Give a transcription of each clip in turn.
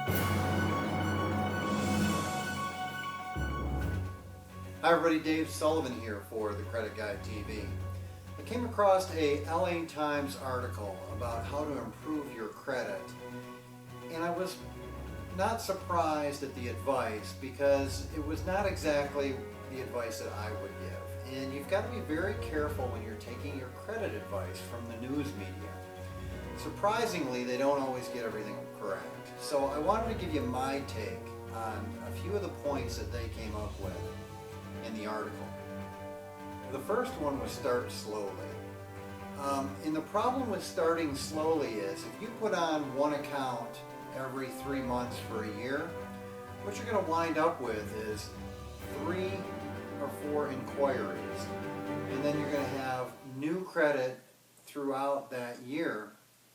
Hi everybody, Dave Sullivan here for the Credit Guide TV. I came across a LA Times article about how to improve your credit, and I was not surprised at the advice because it was not exactly the advice that I would give. And you've got to be very careful when you're taking your credit advice from the news media. Surprisingly, they don't always get everything correct. So I wanted to give you my take on a few of the points that they came up with in the article. The first one was start slowly. And the problem with starting slowly is if you put on one account every 3 months for a year, what you're going to wind up with is 3 or 4 inquiries, and then you're going to have new credit throughout that year.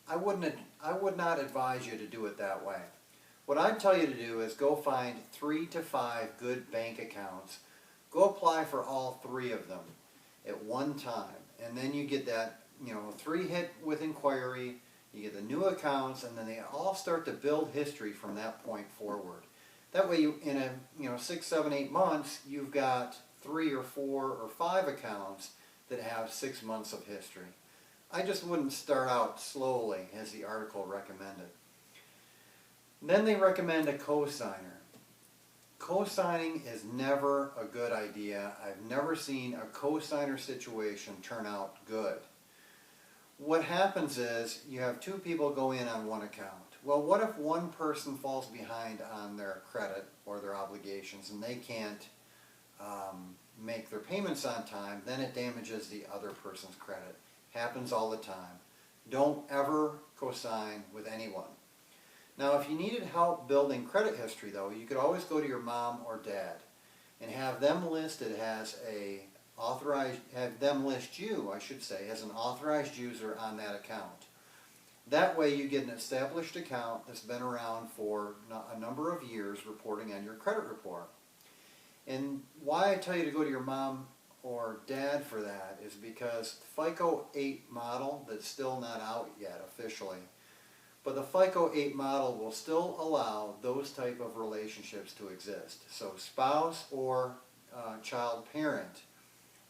I would not advise you to do it that way. What I'd tell you to do is go find 3 to 5 good bank accounts. Go apply for all 3 of them at one time, and then you get that 3 hit with inquiry, you get the new accounts, and then they all start to build history from that point forward. That way you, in a 6, 7, 8 months, you've got 3 or 4 or 5 accounts that have 6 months of history. I just wouldn't start out slowly as the article recommended. Then they recommend a cosigner. Co-signing is never a good idea. I've never seen a co-signer situation turn out good. What happens is you have 2 people go in on one account. Well, what if one person falls behind on their credit or their obligations and they can't make their payments on time? Then it damages the other person's credit. Happens all the time. Don't ever co-sign with anyone. Now, if you needed help building credit history, though, you could always go to your mom or dad and have them listed as have them list you, I should say, as an authorized user on that account. That way you get an established account that's been around for a number of years reporting on your credit report. And why I tell you to go to your mom or dad for that is because FICO 8 model, that's still not out yet officially, but the FICO 8 model will still allow those type of relationships to exist. So spouse or child parent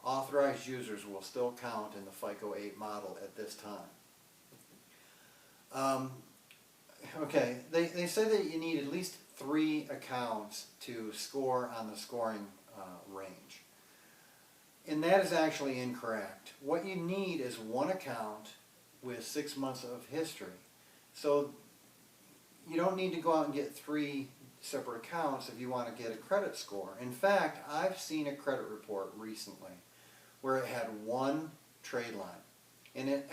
authorized users will still count in the FICO 8 model at this time. Okay, they say that you need at least 3 accounts to score on the scoring range. And that is actually incorrect. What you need is 1 account with 6 months of history. So you don't need to go out and get 3 separate accounts if you want to get a credit score. In fact, I've seen a credit report recently where it had 1 trade line. And it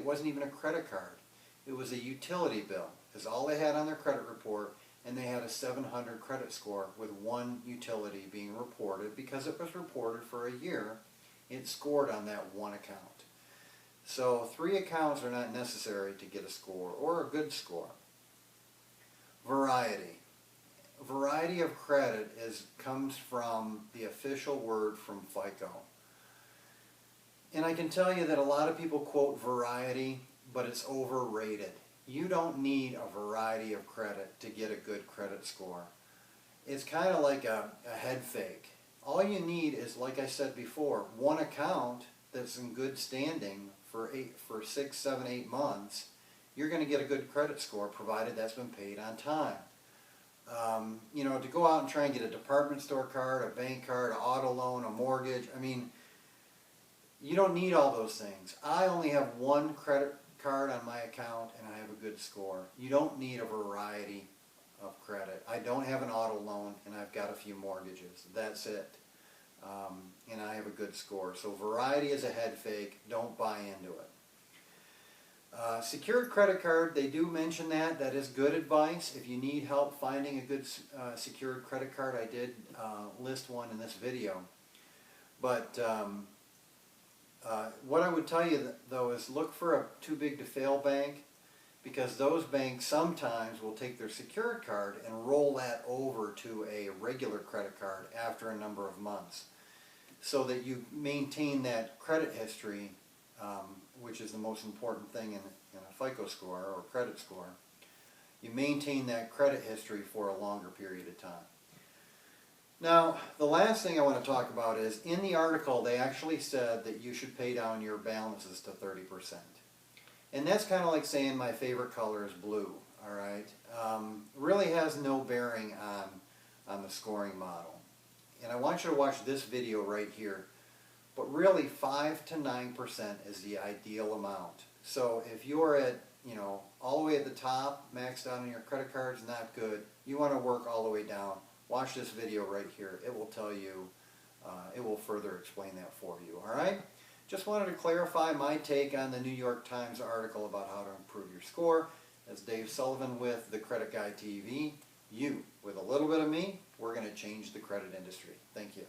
wasn't even a credit card. It was a utility bill. Is all they had on their credit report, and they had a 700 credit score with 1 utility being reported because it was reported for a year. It scored on that 1 account. So 3 accounts are not necessary to get a score or a good score. Variety. Variety of credit comes from the official word from FICO. And I can tell you that a lot of people quote variety, but it's overrated. You don't need a variety of credit to get a good credit score. It's kind of like a head fake. All you need is, like I said before, 1 account that's in good standing for 6, 7, 8 months. You're going to get a good credit score provided that's been paid on time. To go out and try and get a department store card, a bank card, an auto loan, a mortgage, you don't need all those things. I only have 1 credit card on my account and I have a good score. You don't need a variety of credit. I don't have an auto loan and I've got a few mortgages. That's it. And I have a good score. So variety is a head fake. Don't buy into it. Secured credit card, they do mention that. That is good advice. If you need help finding a good secured credit card, I did list one in this video. But what I would tell you, though, is look for a too big to fail bank, because those banks sometimes will take their secured card and roll that over to a regular credit card after a number of months, so that you maintain that credit history, which is the most important thing in a FICO score or credit score. you maintain that credit history for a longer period of time. Now, the last thing I want to talk about is, in the article they actually said that you should pay down your balances to 30%. And that's kind of like saying my favorite color is blue, alright? Really has no bearing on the scoring model. And I want you to watch this video right here. But really 5 to 9% is the ideal amount. So if you're at, all the way at the top, maxed out on your credit cards, not good. You want to work all the way down. Watch this video right here. It will tell you, it will further explain that for you, alright? Just wanted to clarify my take on the New York Times article about how to improve your score. As Dave Sullivan with the Credit Guy TV, you, with a little bit of me, we're going to change the credit industry. Thank you.